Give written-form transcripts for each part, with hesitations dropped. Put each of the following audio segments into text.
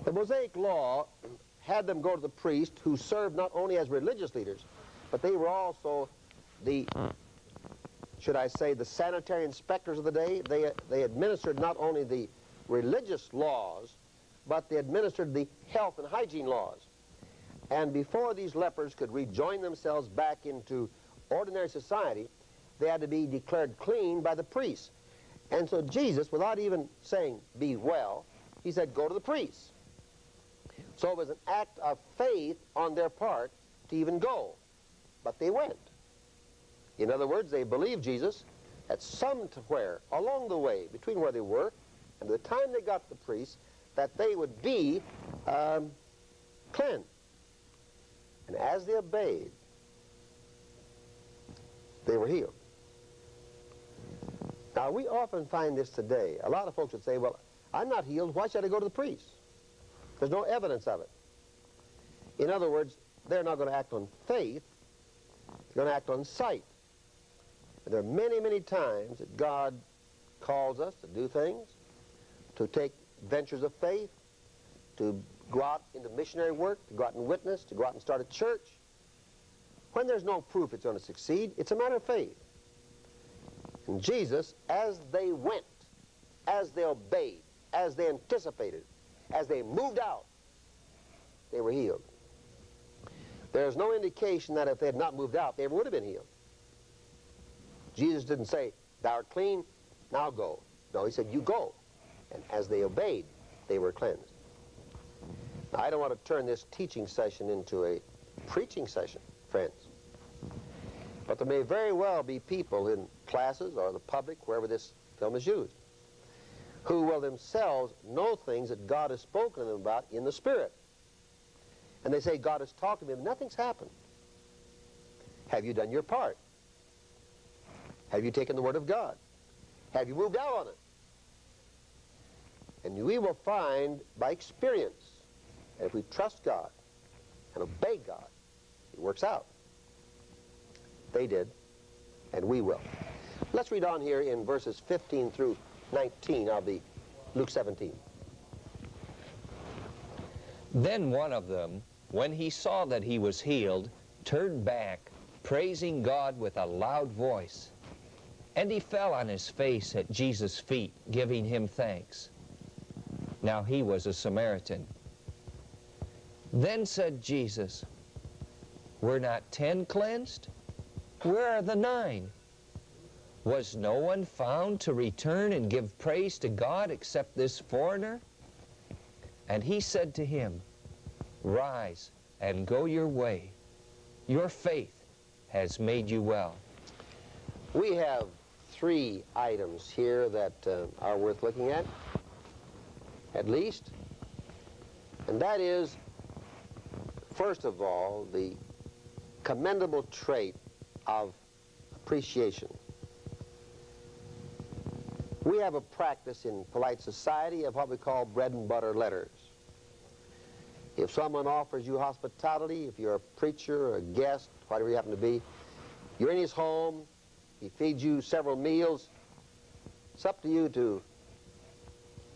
The Mosaic Law had them go to the priest, who served not only as religious leaders, but they were also the, should I say, the sanitary inspectors of the day. They administered not only the religious laws, but they administered the health and hygiene laws. And before these lepers could rejoin themselves back into ordinary society, they had to be declared clean by the priest. And so Jesus, without even saying, be well, he said, go to the priest. So it was an act of faith on their part to even go. But they went. In other words, they believed Jesus at somewhere along the way, between where they were and the time they got to the priest, that they would be cleansed. And as they obeyed, they were healed. Now, we often find this today. A lot of folks would say, well, I'm not healed. Why should I go to the priest? There's no evidence of it. In other words, they're not going to act on faith. They're going to act on sight. And there are many, many times that God calls us to do things, to take ventures of faith, to go out into missionary work, to go out and witness, to go out and start a church. When there's no proof it's going to succeed, it's a matter of faith. And Jesus, as they went, as they obeyed, as they anticipated, as they moved out, they were healed. There's no indication that if they had not moved out, they ever would have been healed. Jesus didn't say, thou art clean, now go. No, he said, you go. And as they obeyed, they were cleansed. Now, I don't want to turn this teaching session into a preaching session, friends. But there may very well be people in classes or the public, wherever this film is used, who will themselves know things that God has spoken to them about in the Spirit. And they say, God has talked to me, but nothing's happened. Have you done your part? Have you taken the Word of God? Have you moved out on it? And we will find by experience that if we trust God and obey God, it works out. They did, and we will. Let's read on here in verses 15 through 19 of the Luke 17. Then one of them, when he saw that he was healed, turned back, praising God with a loud voice. And he fell on his face at Jesus' feet, giving him thanks. Now he was a Samaritan. Then said Jesus, were not 10 cleansed? Where are the 9? Was no one found to return and give praise to God except this foreigner? And he said to him, rise and go your way. Your faith has made you well. We have 3 items here that are worth looking at least. And that is, first of all, the commendable trait of appreciation. We have a practice in polite society of what we call bread and butter letters. If someone offers you hospitality, if you're a preacher or a guest, whatever you happen to be, you're in his home, he feeds you several meals, it's up to you to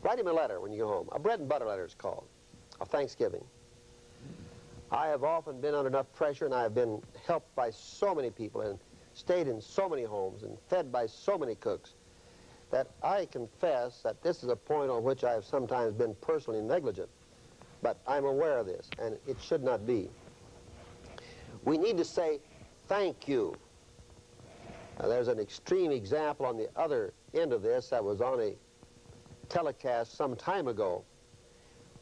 write him a letter when you go home. A bread and butter letter is called, of thanksgiving. I have often been under enough pressure, and I have been helped by so many people and stayed in so many homes and fed by so many cooks, that I confess that this is a point on which I have sometimes been personally negligent. But I'm aware of this, and it should not be. We need to say, thank you. Now, there's an extreme example on the other end of this that was on a telecast some time ago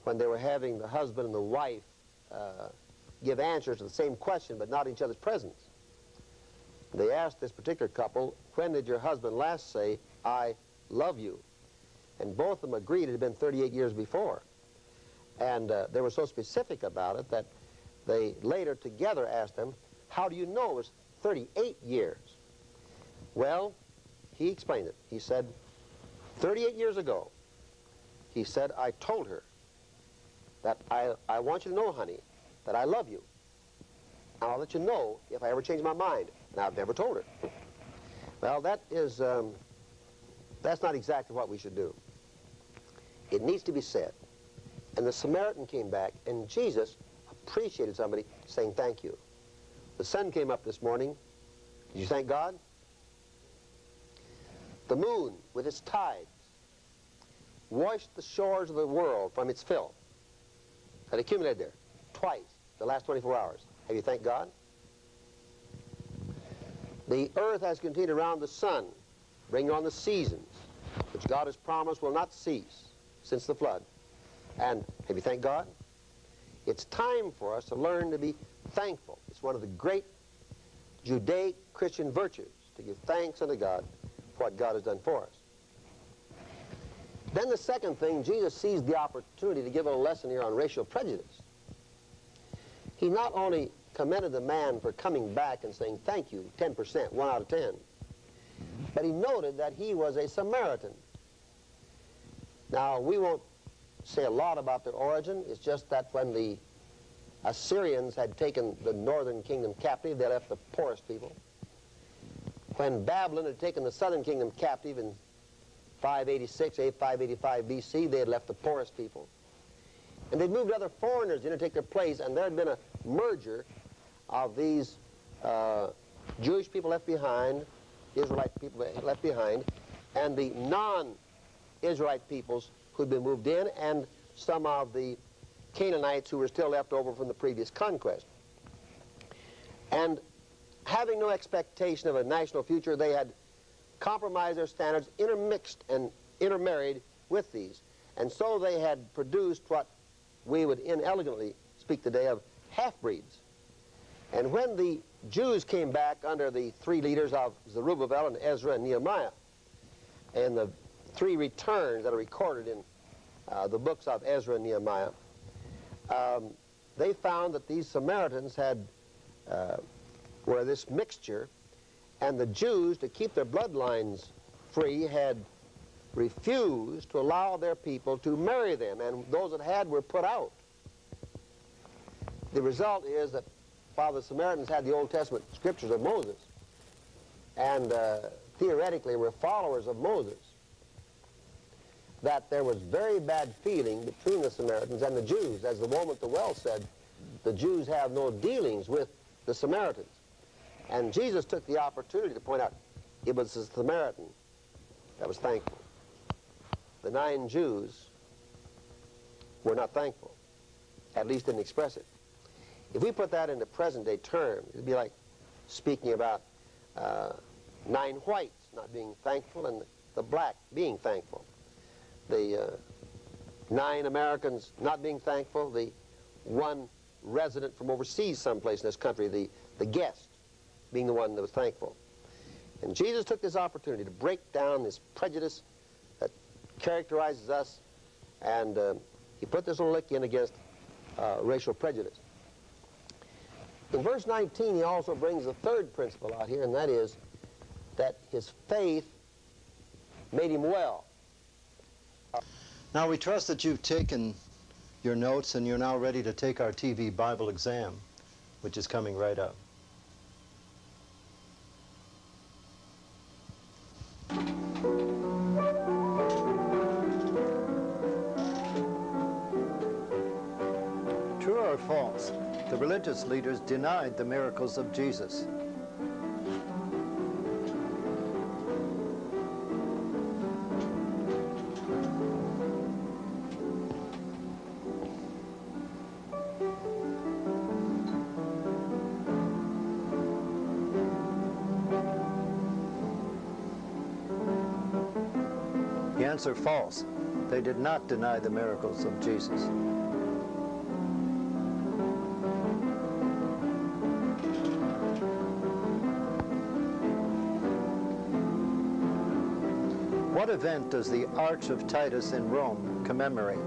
when they were having the husband and the wife give answers to the same question, but not in each other's presence. They asked this particular couple, when did your husband last say, I love you? And both of them agreed it had been 38 years before. And they were so specific about it that they later together asked him, how do you know it was 38 years? Well, he explained it. He said, 38 years ago, he said, I told her that I want you to know, honey, that I love you. I'll let you know if I ever change my mind. And I've never told her. Well, that is, that's not exactly what we should do. It needs to be said. And the Samaritan came back, and Jesus appreciated somebody saying thank you. The sun came up this morning. Did you thank God? The moon, with its tides, washed the shores of the world from its filth that accumulated there twice the last 24 hours. Have you thanked God? The earth has continued around the sun, bringing on the seasons, which God has promised will not cease since the flood. And have you thanked God? It's time for us to learn to be thankful. It's one of the great Judaic Christian virtues, to give thanks unto God for what God has done for us. Then the second thing, Jesus seized the opportunity to give a lesson here on racial prejudice. He not only commended the man for coming back and saying thank you, 10%, 1 out of 10, but he noted that he was a Samaritan. Now, we won't say a lot about their origin. It's just that when the Assyrians had taken the northern kingdom captive, they left the poorest people. When Babylon had taken the southern kingdom captive in 586, 585 BC, they had left the poorest people. And they'd moved other foreigners in to take their place, and there had been a merger of these Jewish people left behind, Israelite people left behind, and the non-Israelite peoples who'd been moved in, and some of the Canaanites who were still left over from the previous conquest. And having no expectation of a national future, they had compromised their standards, intermixed and intermarried with these. And so they had produced what we would inelegantly speak today of half-breeds. And when the Jews came back under the three leaders of Zerubbabel and Ezra and Nehemiah, and the three returns that are recorded in the books of Ezra and Nehemiah, they found that these Samaritans were this mixture, and the Jews, to keep their bloodlines free, had refused to allow their people to marry them, and those that had were put out. The result is that while the Samaritans had the Old Testament scriptures of Moses, and theoretically were followers of Moses, that there was very bad feeling between the Samaritans and the Jews. As the woman at the well said, the Jews have no dealings with the Samaritans. And Jesus took the opportunity to point out it was the Samaritan that was thankful. The 9 Jews were not thankful, at least didn't express it. If we put that into present-day terms, it'd be like speaking about 9 whites not being thankful and the black being thankful. The 9 Americans not being thankful, the 1 resident from overseas someplace in this country, the guest, being the one that was thankful. And Jesus took this opportunity to break down this prejudice that characterizes us, and he put this little lick in against racial prejudice. In verse 19, he also brings the third principle out here, and that is that his faith made him well. Now, we trust that you've taken your notes and you're now ready to take our TV Bible exam, which is coming right up. True or false? The religious leaders denied the miracles of Jesus. The answer, false. They did not deny the miracles of Jesus. What event does the Arch of Titus in Rome commemorate?